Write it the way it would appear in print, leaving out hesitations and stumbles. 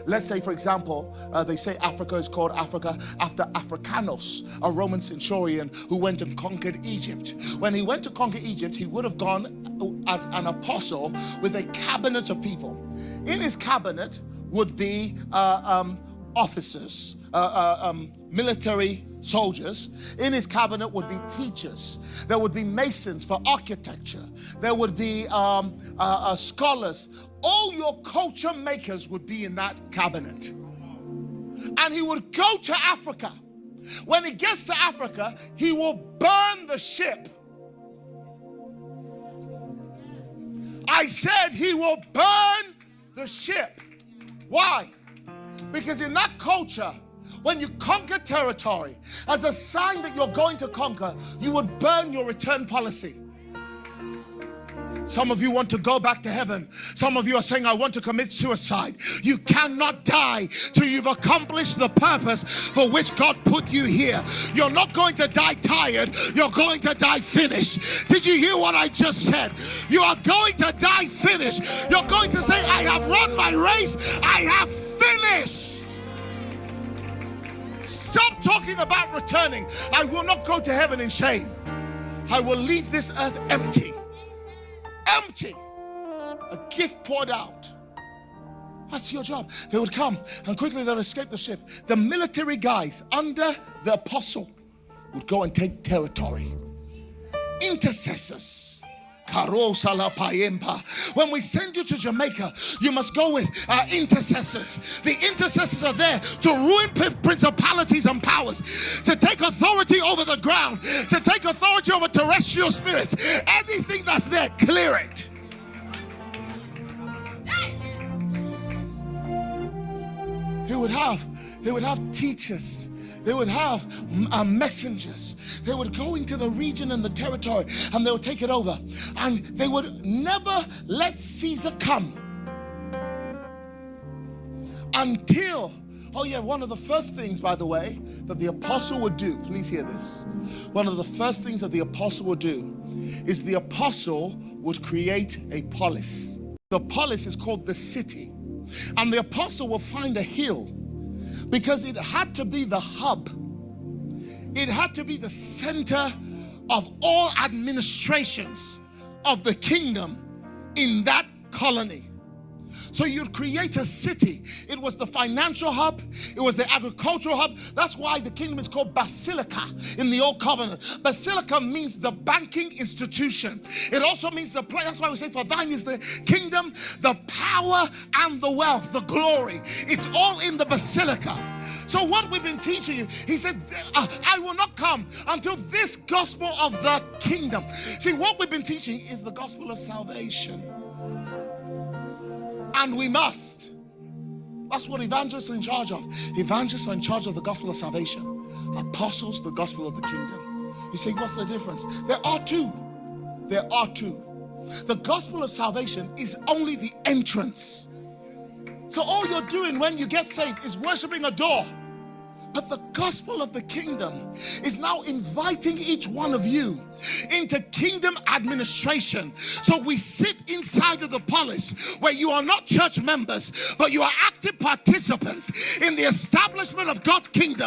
Let's say, for example, they say Africa is called Africa after Africanus, a Roman centurion who went and conquered Egypt. When he went to conquer Egypt, he would have gone as an apostle with a cabinet of people. In his cabinet would be officers, military soldiers. In his cabinet would be teachers. There would be masons for architecture. There would be scholars. All your culture makers would be in that cabinet. And he would go to Africa. When he gets to Africa, he will burn the ship. I said he will burn the ship. Why? Because in that culture, when you conquer territory, as a sign that you're going to conquer, you would burn your return policy. Some of you want to go back to heaven. Some of you are saying, I want to commit suicide. You cannot die till you've accomplished the purpose for which God put you here. You're not going to die tired. You're going to die finished. Did you hear what I just said? You are going to die finished. You're going to say, I have run my race. I have finished. Stop talking about returning. I will not go to heaven in shame. I will leave this earth empty. Empty. A gift poured out. That's your job. They would come and quickly they'd escape the ship. The military guys under the apostle would go and take territory. Intercessors. When we send you to Jamaica, you must go with intercessors. The intercessors are there to ruin principalities and powers, to take authority over the ground, to take authority over terrestrial spirits. Anything that's there, clear it. They would have teachers. They would have messengers. They would go into the region and the territory and they would take it over. And they would never let Caesar come until, one of the first things, by the way, that the apostle would do, please hear this. One of the first things that the apostle would do is the apostle would create a polis. The polis is called the city. And the apostle will find a hill, because it had to be the hub. It had to be the center of all administrations of the kingdom in that colony. So you'd create a city. It was the financial hub. It was the agricultural hub. That's why the kingdom is called Basilica in the Old Covenant. Basilica means the banking institution. It also means the place. That's why we say, for thine is the kingdom, the power, and the wealth, the glory. It's all in the Basilica. So what we've been teaching you, he said, I will not come until this gospel of the kingdom. See, what we've been teaching is the gospel of salvation. And we must. That's what evangelists are in charge of. Evangelists are in charge of the gospel of salvation. Apostles, the gospel of the kingdom. You say, what's the difference? There are two. There are two. The gospel of salvation is only the entrance. So all you're doing when you get saved is worshiping a door. But the gospel of the kingdom is now inviting each one of you into kingdom administration. So we sit inside of the polis where you are not church members, but you are active participants in the establishment of God's kingdom.